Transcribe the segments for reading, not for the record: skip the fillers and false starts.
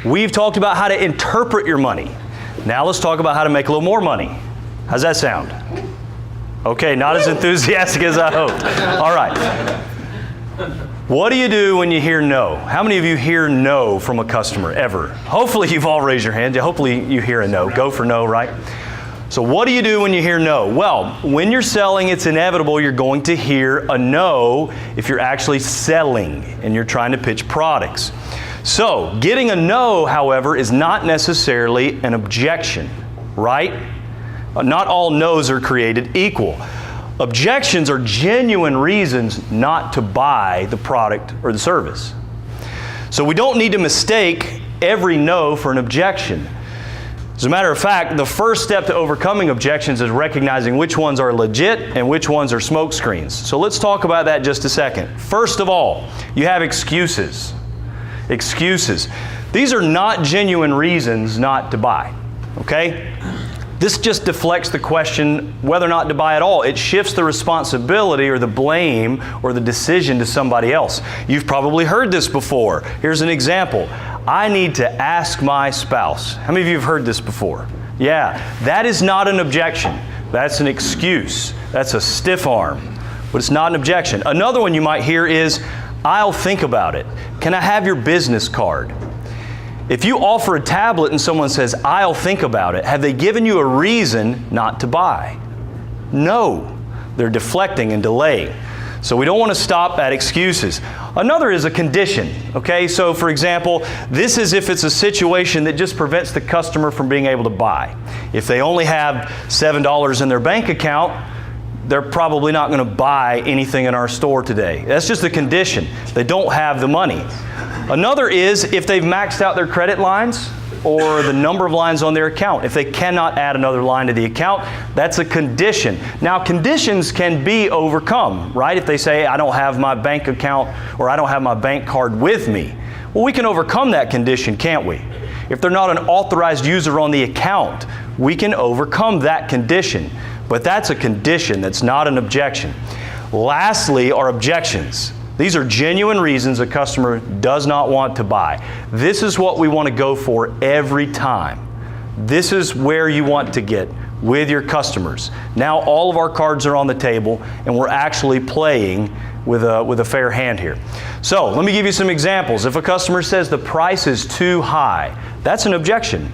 We've talked about how to interpret your money. Now let's talk about how to make a little more money. How's that sound? Okay, not as enthusiastic as I hoped. All right. What do you do when you hear no? How many of you hear no from a customer ever? Hopefully you've all raised your hand. Hopefully you hear a no. Go for no, right? So what do you do when you hear no? Well, when you're selling, it's inevitable you're going to hear a no if you're actually selling and you're trying to pitch products. So getting a no, however, is not necessarily an objection, right? Not all no's are created equal. Objections are genuine reasons not to buy the product or the service. So we don't need to mistake every no for an objection. As a matter of fact, the first step to overcoming objections is recognizing which ones are legit and which ones are smoke screens. So let's talk about that just a second. First of all, you have excuses. Excuses. These are not genuine reasons not to buy, okay? This just deflects the question whether or not to buy at all. It shifts the responsibility or the blame or the decision to somebody else. You've probably heard this before. Here's an example. I need to ask my spouse. How many of you have heard this before? Yeah, that is not an objection. That's an excuse. That's a stiff arm, but it's not an objection. Another one you might hear is, I'll think about it. Can I have your business card? If you offer a tablet and someone says, I'll think about it, have they given you a reason not to buy? No. They're deflecting and delaying. So we don't want to stop at excuses. Another is a condition, okay? So for example, this is if it's a situation that just prevents the customer from being able to buy. If they only have $7 in their bank account, they're probably not going to buy anything in our store today. That's just a condition. They don't have the money. Another is if they've maxed out their credit lines or the number of lines on their account. If they cannot add another line to the account, that's a condition. Now, conditions can be overcome, right? If they say, I don't have my bank account or I don't have my bank card with me. Well, we can overcome that condition, can't we? If they're not an authorized user on the account, we can overcome that condition. But that's a condition, that's not an objection. Lastly are objections. These are genuine reasons a customer does not want to buy. This is what we want to go for every time. This is where you want to get with your customers. Now all of our cards are on the table and we're actually playing with a fair hand here. So let me give you some examples. If a customer says the price is too high, that's an objection.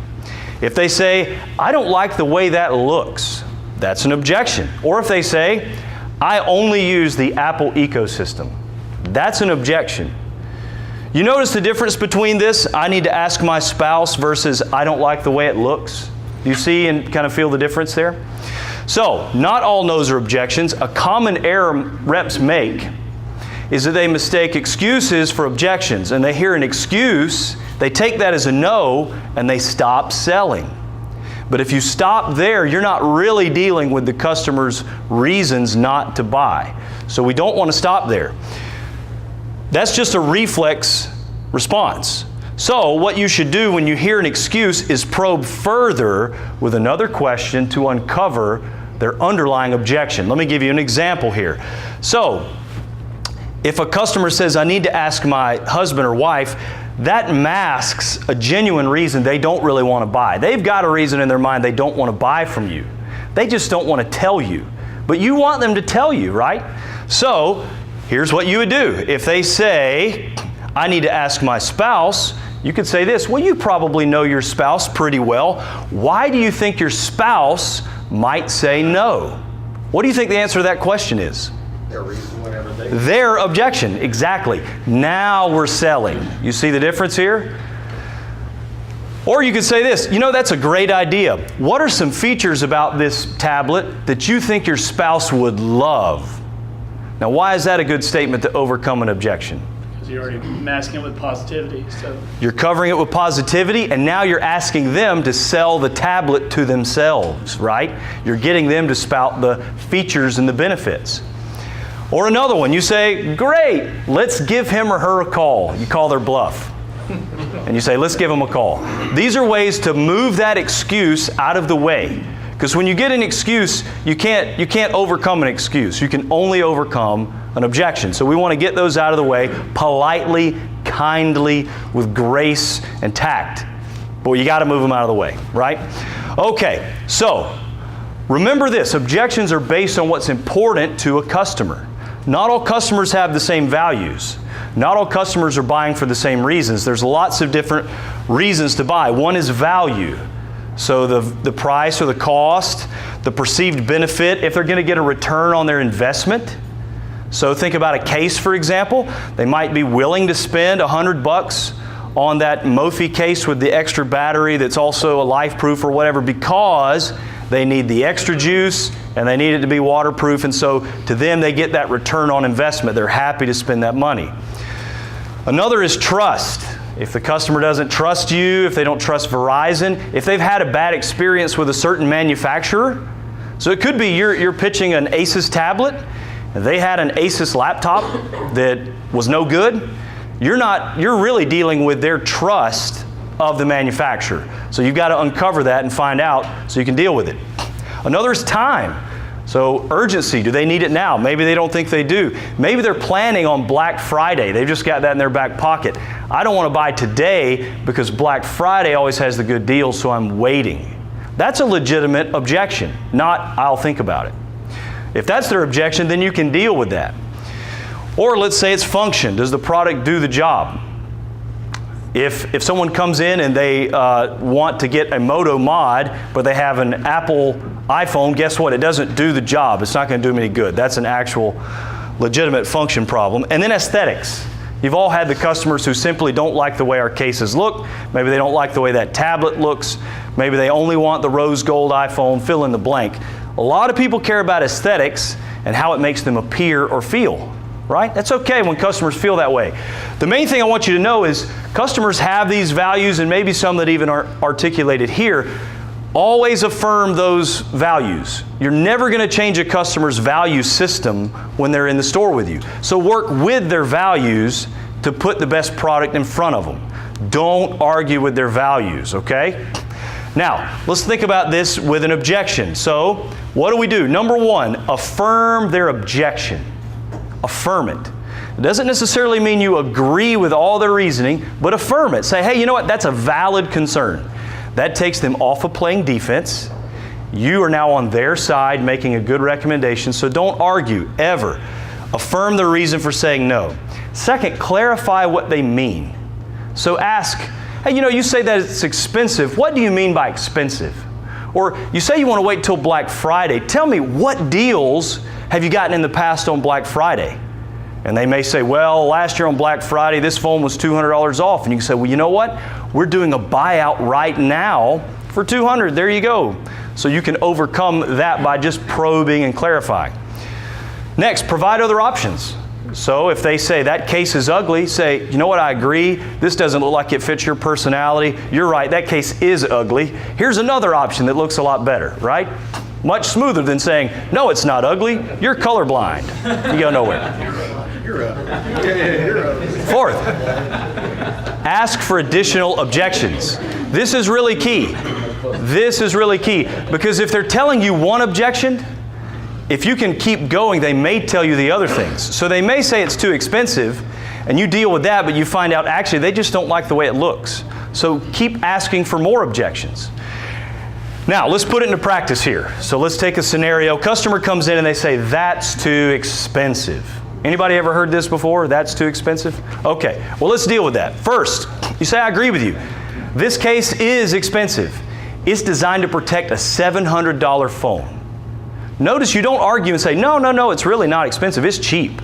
If they say, I don't like the way that looks, that's an objection. Or if they say, I only use the Apple ecosystem, that's an objection. You notice the difference between this, I need to ask my spouse versus I don't like the way it looks? You see and kind of feel the difference there? So, not all no's are objections. A common error reps make is that they mistake excuses for objections. And they hear an excuse, they take that as a no, and they stop selling. But if you stop there, you're not really dealing with the customer's reasons not to buy. So we don't want to stop there. That's just a reflex response. So what you should do when you hear an excuse is probe further with another question to uncover their underlying objection. Let me give you an example here. So if a customer says, I need to ask my husband or wife, that masks a genuine reason they don't really want to buy. They've got a reason in their mind they don't want to buy from you. They just don't want to tell you. But you want them to tell you, right? So here's what you would do. If they say, I need to ask my spouse, you could say this, well, you probably know your spouse pretty well. Why do you think your spouse might say no? What do you think the answer to that question is? Their reason, whatever they... Their objection, exactly. Now we're selling. You see the difference here? Or you could say this, you know, that's a great idea. What are some features about this tablet that you think your spouse would love? Now, why is that a good statement to overcome an objection? Because you're already masking it with positivity. So you're covering it with positivity, and now you're asking them to sell the tablet to themselves, right? You're getting them to spout the features and the benefits. Or another one, you say, great, let's give him or her a call. You call their bluff. And you say, let's give them a call. These are ways to move that excuse out of the way. Because when you get an excuse, you can't overcome an excuse. You can only overcome an objection. So we want to get those out of the way politely, kindly, with grace and tact. But you got to move them out of the way, right? Okay, so remember this. Objections are based on what's important to a customer. Not all customers have the same values. Not all customers are buying for the same reasons. There's lots of different reasons to buy. One is value. So the price or the cost, the perceived benefit, if they're going to get a return on their investment. So think about a case, for example. They might be willing to spend $100 on that Mophie case with the extra battery that's also a life-proof or whatever, because they need the extra juice and they need it to be waterproof, and so to them they get that return on investment. They're happy to spend that money. Another is trust. If the customer doesn't trust you, if they don't trust Verizon, if they've had a bad experience with a certain manufacturer, so it could be you're pitching an Asus tablet, and they had an Asus laptop that was no good, you're really dealing with their trust of the manufacturer. So you've got to uncover that and find out so you can deal with it. Another is time. So urgency, do they need it now? Maybe they don't think they do. Maybe they're planning on Black Friday. They've just got that in their back pocket. I don't want to buy today because Black Friday always has the good deals, so I'm waiting. That's a legitimate objection, not I'll think about it. If that's their objection, then you can deal with that. Or let's say it's function. Does the product do the job? If someone comes in and they want to get a Moto mod, but they have an Apple iPhone, guess what? It doesn't do the job. It's not going to do them any good. That's an actual legitimate function problem. And then aesthetics. You've all had the customers who simply don't like the way our cases look. Maybe they don't like the way that tablet looks. Maybe they only want the rose gold iPhone, fill in the blank. A lot of people care about aesthetics and how it makes them appear or feel. Right? That's okay when customers feel that way. The main thing I want you to know is customers have these values, and maybe some that even aren't articulated here. Always affirm those values. You're never going to change a customer's value system when they're in the store with you. So work with their values to put the best product in front of them. Don't argue with their values, okay? Now, let's think about this with an objection. So, what do? Number one, affirm their objection. Affirm it. It doesn't necessarily mean you agree with all their reasoning, but affirm it. Say, hey, you know what? That's a valid concern. That takes them off of playing defense. You are now on their side making a good recommendation, so don't argue, ever. Affirm the reason for saying no. Second, clarify what they mean. So ask, hey, you know, you say that it's expensive. What do you mean by expensive? Or you say you want to wait till Black Friday. Tell me, what deals have you gotten in the past on Black Friday? And they may say, well, last year on Black Friday, this phone was $200 off. And you can say, well, you know what? We're doing a buyout right now for $200. There you go. So you can overcome that by just probing and clarifying. Next, provide other options. So if they say that case is ugly, say, you know what, I agree. This doesn't look like it fits your personality. You're right, that case is ugly. Here's another option that looks a lot better, right? Much smoother than saying, no, it's not ugly. You're colorblind. You go nowhere. Fourth, ask for additional objections. This is really key. This is really key, because if they're telling you one objection, if you can keep going, they may tell you the other things. So they may say it's too expensive, and you deal with that, but you find out actually they just don't like the way it looks. So keep asking for more objections. Now, let's put it into practice here. So let's take a scenario. Customer comes in and they say, that's too expensive. Anybody ever heard this before? That's too expensive? Okay, well, let's deal with that. First, you say, I agree with you. This case is expensive. It's designed to protect a $700 phone. Notice you don't argue and say, no, it's really not expensive, it's cheap.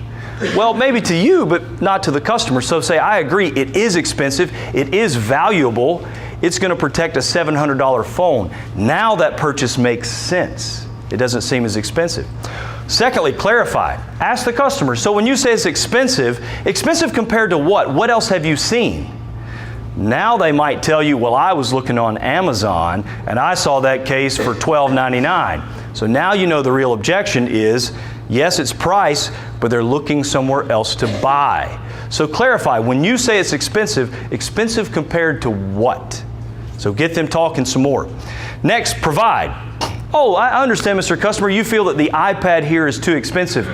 Well, maybe to you, but not to the customer. So say, I agree, it is expensive, it is valuable, it's going to protect a $700 phone. Now that purchase makes sense. It doesn't seem as expensive. Secondly, clarify. Ask the customer, so when you say it's expensive compared to what? What else have you seen? Now they might tell you, well, I was looking on Amazon and I saw that case for $12.99. So now you know the real objection is, yes, it's price, but they're looking somewhere else to buy. So clarify, when you say it's expensive compared to what? So get them talking some more. Next, provide. Oh, I understand, Mr. Customer, you feel that the iPad here is too expensive.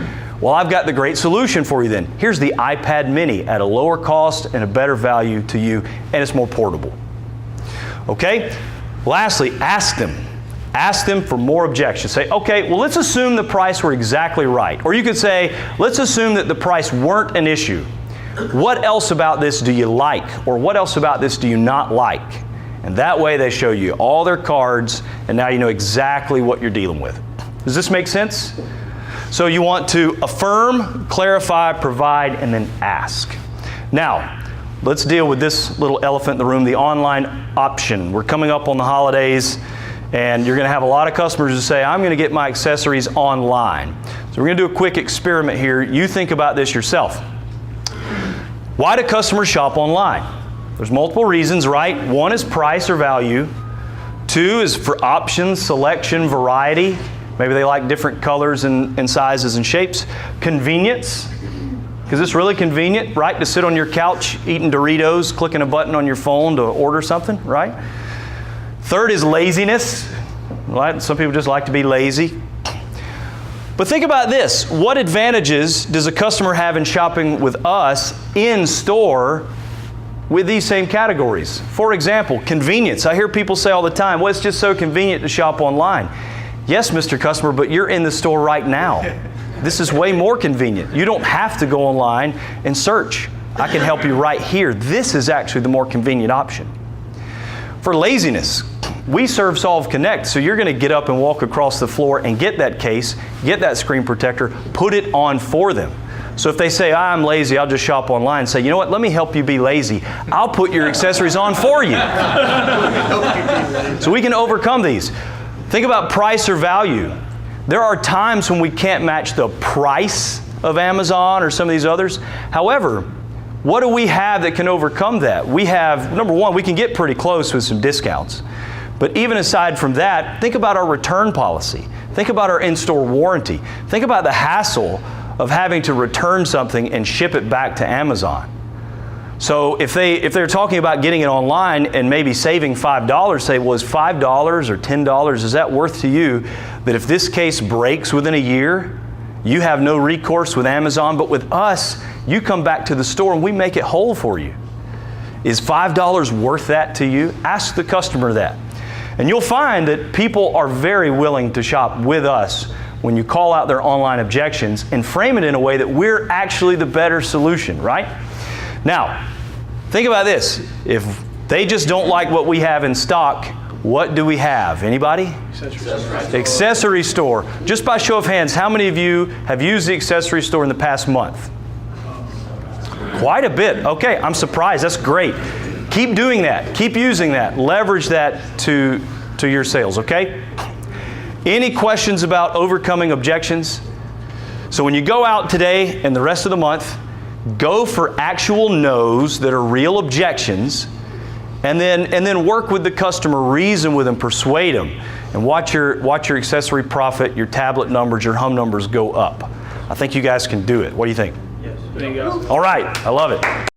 Well, I've got the great solution for you then. Here's the iPad mini at a lower cost and a better value to you, and it's more portable. Okay? Lastly, ask them. Ask them for more objections. Say, okay, well, let's assume the price were exactly right. Or you could say, let's assume that the price weren't an issue. What else about this do you like? Or what else about this do you not like? And that way they show you all their cards, and now you know exactly what you're dealing with. Does this make sense? So you want to affirm, clarify, provide, and then ask. Now, let's deal with this little elephant in the room, the online option. We're coming up on the holidays, and you're going to have a lot of customers who say, I'm going to get my accessories online. So we're going to do a quick experiment here. You think about this yourself. Why do customers shop online? There's multiple reasons, right? One is price or value. Two is for options, selection, variety. Maybe they like different colors and sizes and shapes. Convenience, because it's really convenient, right? To sit on your couch eating Doritos, clicking a button on your phone to order something, right? Third is laziness, right? Some people just like to be lazy. But think about this. What advantages does a customer have in shopping with us in store with these same categories? For example, convenience. I hear people say all the time, well, it's just so convenient to shop online. Yes, Mr. Customer, but you're in the store right now. This is way more convenient. You don't have to go online and search. I can help you right here. This is actually the more convenient option. For laziness, we serve Solve Connect, so you're going to get up and walk across the floor and get that case, get that screen protector, put it on for them. So if they say, I'm lazy, I'll just shop online, say, you know what, let me help you be lazy. I'll put your accessories on for you. So we can overcome these. Think about price or value. There are times when we can't match the price of Amazon or some of these others. However, what do we have that can overcome that? We have, number one, we can get pretty close with some discounts. But even aside from that, think about our return policy. Think about our in-store warranty. Think about the hassle of having to return something and ship it back to Amazon. So if they're talking about getting it online and maybe saving $5, say, well, is $5 or $10, is that worth to you that if this case breaks within a year, you have no recourse with Amazon, but with us, you come back to the store and we make it whole for you? Is $5 worth that to you? Ask the customer that. And you'll find that people are very willing to shop with us when you call out their online objections and frame it in a way that we're actually the better solution, right? Now, think about this. If they just don't like what we have in stock, what do we have? Anybody? Accessory store. Just by show of hands, how many of you have used the accessory store in the past month? Quite a bit. Okay, I'm surprised. That's great. Keep doing that. Keep using that. Leverage that to your sales, okay? Any questions about overcoming objections? So when you go out today and the rest of the month, go for actual no's that are real objections, and then work with the customer, reason with them, persuade them, and watch your accessory profit, your tablet numbers, your home numbers go up. I think you guys can do it. What do you think? Yes. There you go. All right. I love it.